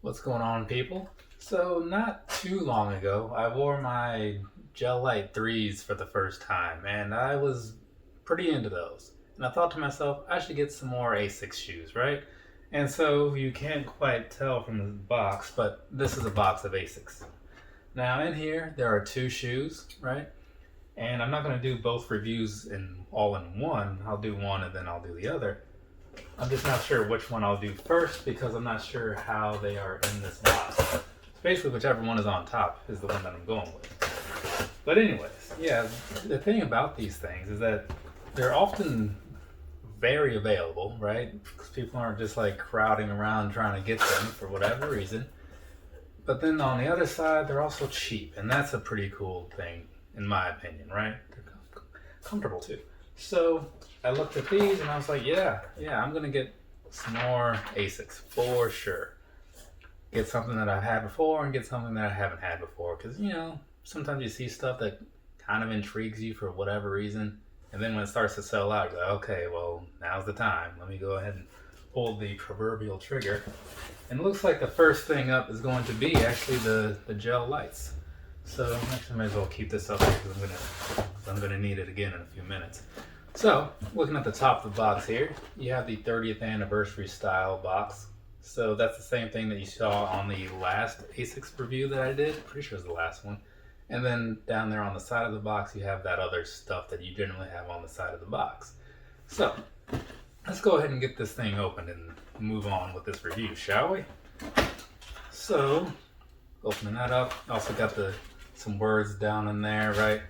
What's going on, people? So, not too long ago, I wore my Gel Lyte 3s for the first time, and I was pretty into those. And I thought to myself, I should get some more Asics shoes, right? And so, you can't quite tell from the box, but this is a box of Asics. Now, in here, there are two shoes, right? And I'm not going to do both reviews all in one. I'll do one and then I'll do the other. I'm just not sure which one I'll do first because I'm not sure how they are in this box. So basically, whichever one is on top is the one that I'm going with. But anyways, yeah, the thing about these things is that they're often very available, right? Because people aren't just like crowding around trying to get them for whatever reason. But then on the other side, they're also cheap, and that's a pretty cool thing, in my opinion, right? They're comfortable too. So I looked at these and I was like, yeah, I'm gonna get some more Asics for sure. Get something that I've had before and get something that I haven't had before. Because, sometimes you see stuff that kind of intrigues you for whatever reason. And then when it starts to sell out, you're like, okay, well, now's the time. Let me go ahead and pull the proverbial trigger. And it looks like the first thing up is going to be actually the Gel Lytes. So actually I might as well keep this up here because I'm gonna need it again in a few minutes. So looking at the top of the box here, you have the 30th anniversary style box. So that's the same thing that you saw on the last Asics review that I did. Pretty sure it's the last one. And then down there on the side of the box, you have that other stuff that you generally have on the side of the box. So let's go ahead and get this thing opened and move on with this review, shall we? So opening that up, also got some words down in there, right?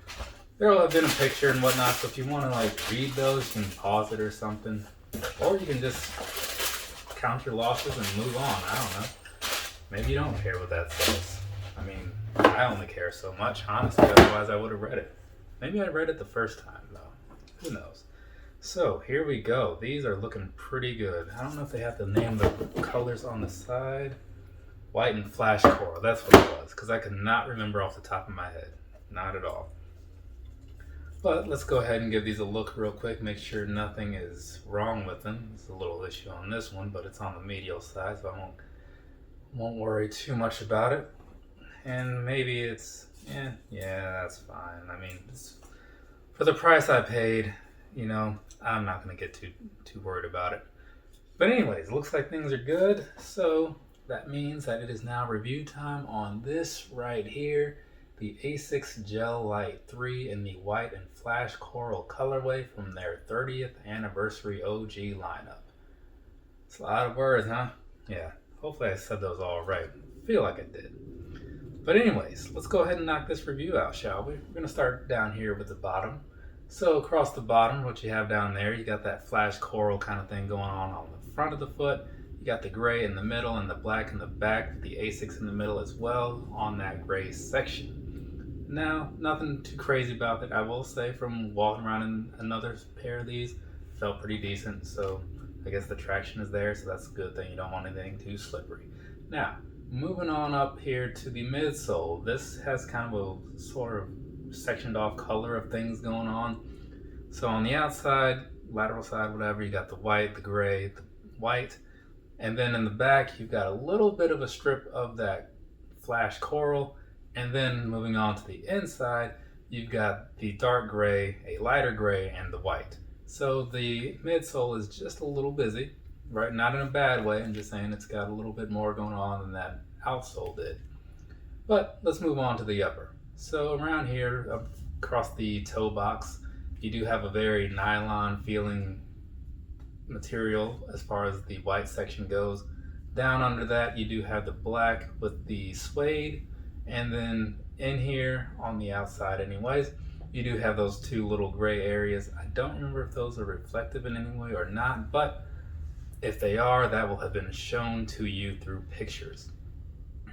There will have been a picture and whatnot, so if you want to read those, you can pause it or something. Or you can just count your losses and move on, I don't know. Maybe you don't care what that says. I mean, I only care so much, honestly, otherwise I would have read it. Maybe I read it the first time, though. Who knows? So, here we go. These are looking pretty good. I don't know if they have to name the colors on the side. White and flash coral, that's what it was, because I could not remember off the top of my head. Not at all. But let's go ahead and give these a look real quick, make sure nothing is wrong with them. There's a little issue on this one, but it's on the medial side, so I won't worry too much about it. And maybe it's, yeah, that's fine. I mean, for the price I paid, I'm not going to get too worried about it. But anyways, looks like things are good, so that means that it is now review time on this right here, the Asics Gel Lyte 3 in the white and flash coral colorway from their 30th anniversary OG lineup. It's a lot of words, huh? Yeah, hopefully I said those all right. I feel like I did. But anyways, let's go ahead and knock this review out, shall we? We're going to start down here with the bottom. So across the bottom, what you have down there, you got that flash coral kind of thing going on the front of the foot. You got the gray in the middle and the black in the back, the Asics in the middle as well on that gray section. Now, nothing too crazy about it. I will say from walking around in another pair of these, felt pretty decent. So I guess the traction is there, so that's a good thing. You don't want anything too slippery. Now, moving on up here to the midsole. This has kind of a sort of sectioned off color of things going on. So on the outside, lateral side, whatever, you got the white, the gray, the white. And then in the back, you've got a little bit of a strip of that flash coral. And then moving on to the inside, you've got the dark gray, a lighter gray, and the white. So the midsole is just a little busy, right? Not in a bad way. I'm just saying it's got a little bit more going on than that outsole did. But let's move on to the upper. So around here, across the toe box, you do have a very nylon feeling material as far as the white section goes. Down under that, you do have the black with the suede. And then in here, on the outside anyways, you do have those two little gray areas. I don't remember if those are reflective in any way or not, but if they are, that will have been shown to you through pictures.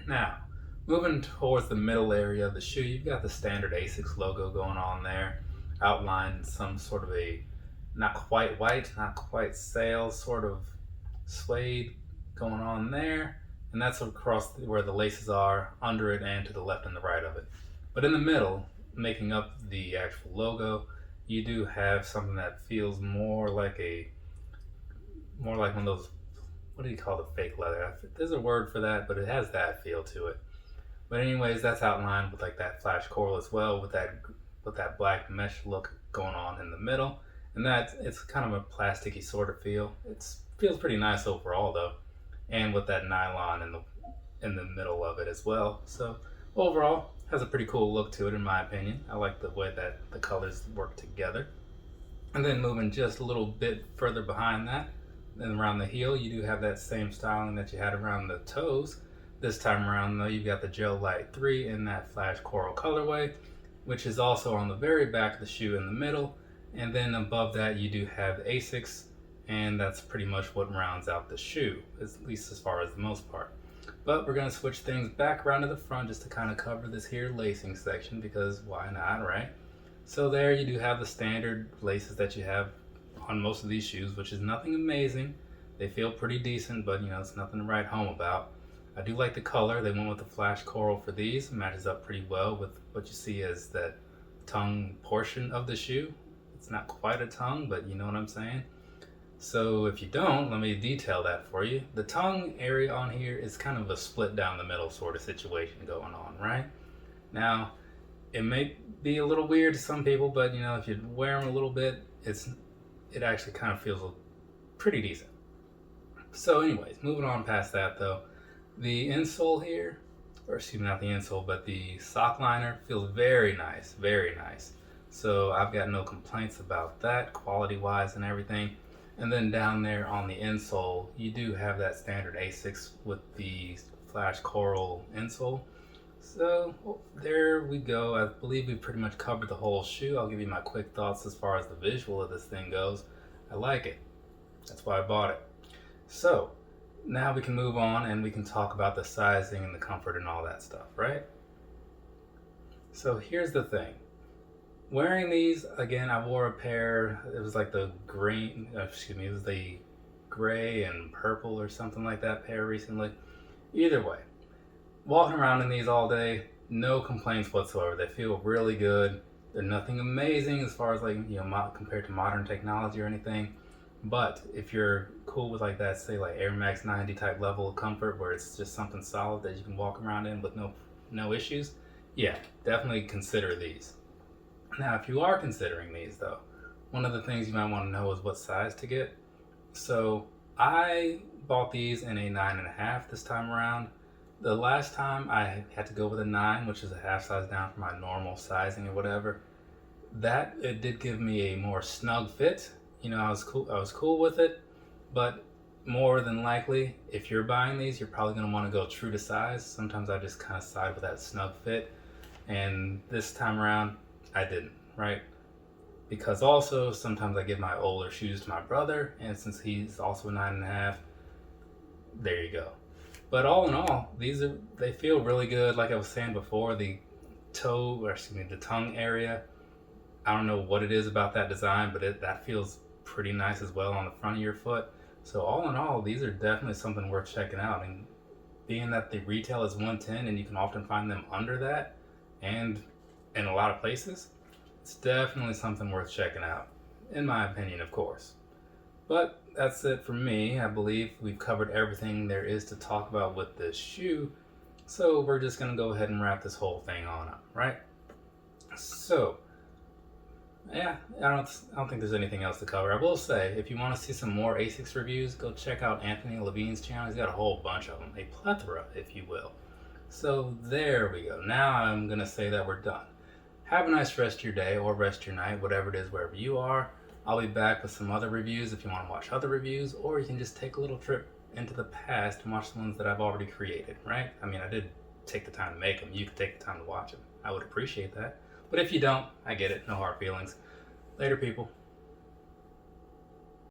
Now, moving towards the middle area of the shoe, you've got the standard Asics logo going on there, outlined some sort of a, not quite white, not quite sail, sort of suede going on there. And that's across where the laces are, under it and to the left and the right of it. But in the middle, making up the actual logo, you do have something that feels more like one of those what do you call the fake leather? There's a word for that, but it has that feel to it. But anyways, that's outlined with like that flash coral as well, with that black mesh look going on in the middle, and that it's kind of a plasticky sort of feel. It feels pretty nice overall though, and with that nylon in the middle of it as well. So overall, has a pretty cool look to it in my opinion. I like the way that the colors work together. And then moving just a little bit further behind that, then around the heel, you do have that same styling that you had around the toes. This time around though, you've got the Gel Lyte 3 in that flash coral colorway, which is also on the very back of the shoe in the middle. And then above that, you do have Asics, and that's pretty much what rounds out the shoe, at least as far as the most part. But we're gonna switch things back around to the front just to kind of cover this here lacing section, because why not, right? So there you do have the standard laces that you have on most of these shoes, which is nothing amazing. They feel pretty decent, but you know, it's nothing to write home about. I do like the color. They went with the flash coral for these. It matches up pretty well with what you see as that tongue portion of the shoe. It's not quite a tongue, but you know what I'm saying. So if you don't, let me detail that for you. The tongue area on here is kind of a split down the middle sort of situation going on, right? Now, it may be a little weird to some people, but you know, if you wear them a little bit, it actually kind of feels pretty decent. So anyways, moving on past that though, the insole here, or excuse me, not the insole, but the sock liner feels very nice, very nice. So I've got no complaints about that, quality wise and everything. And then down there on the insole, you do have that standard Asics with the flash coral insole. So there we go. I believe we pretty much covered the whole shoe. I'll give you my quick thoughts as far as the visual of this thing goes. I like it. That's why I bought it. So now we can move on and we can talk about the sizing and the comfort and all that stuff, right? So here's the thing. Wearing these, again, I wore a pair, it was like the green, it was the gray and purple or something like that pair recently. Either way, walking around in these all day, no complaints whatsoever. They feel really good. They're nothing amazing as far as like, you know, compared to modern technology or anything. But if you're cool with like that, say like Air Max 90 type level of comfort where it's just something solid that you can walk around in with no issues, yeah, definitely consider these. Now, if you are considering these though, one of the things you might want to know is what size to get. So I bought these in a 9.5 this time around. The last time I had to go with a 9, which is a half size down from my normal sizing or whatever. That, it did give me a more snug fit. You know, I was cool with it, but more than likely, if you're buying these, you're probably going to want to go true to size. Sometimes I just kind of side with that snug fit, and this time around, I didn't, right? Because also, sometimes I give my older shoes to my brother, and since he's also a 9.5, there you go. But all in all, they feel really good. Like I was saying before, the the tongue area, I don't know what it is about that design, but that feels pretty nice as well on the front of your foot. So all in all, these are definitely something worth checking out. And being that the retail is 110 and you can often find them under that, and in a lot of places, it's definitely something worth checking out, in my opinion, of course. But that's it for me. I believe we've covered everything there is to talk about with this shoe. So we're just gonna go ahead and wrap this whole thing on up, right? So, yeah, I don't think there's anything else to cover. I will say, if you want to see some more Asics reviews, go check out Anthony Levine's channel. He's got a whole bunch of them, a plethora, if you will. So there we go. Now I'm gonna say that we're done. Have a nice rest of your day or rest of your night, whatever it is, wherever you are. I'll be back with some other reviews if you want to watch other reviews, or you can just take a little trip into the past and watch the ones that I've already created, right? I mean, I did take the time to make them. You could take the time to watch them. I would appreciate that. But if you don't, I get it. No hard feelings. Later, people.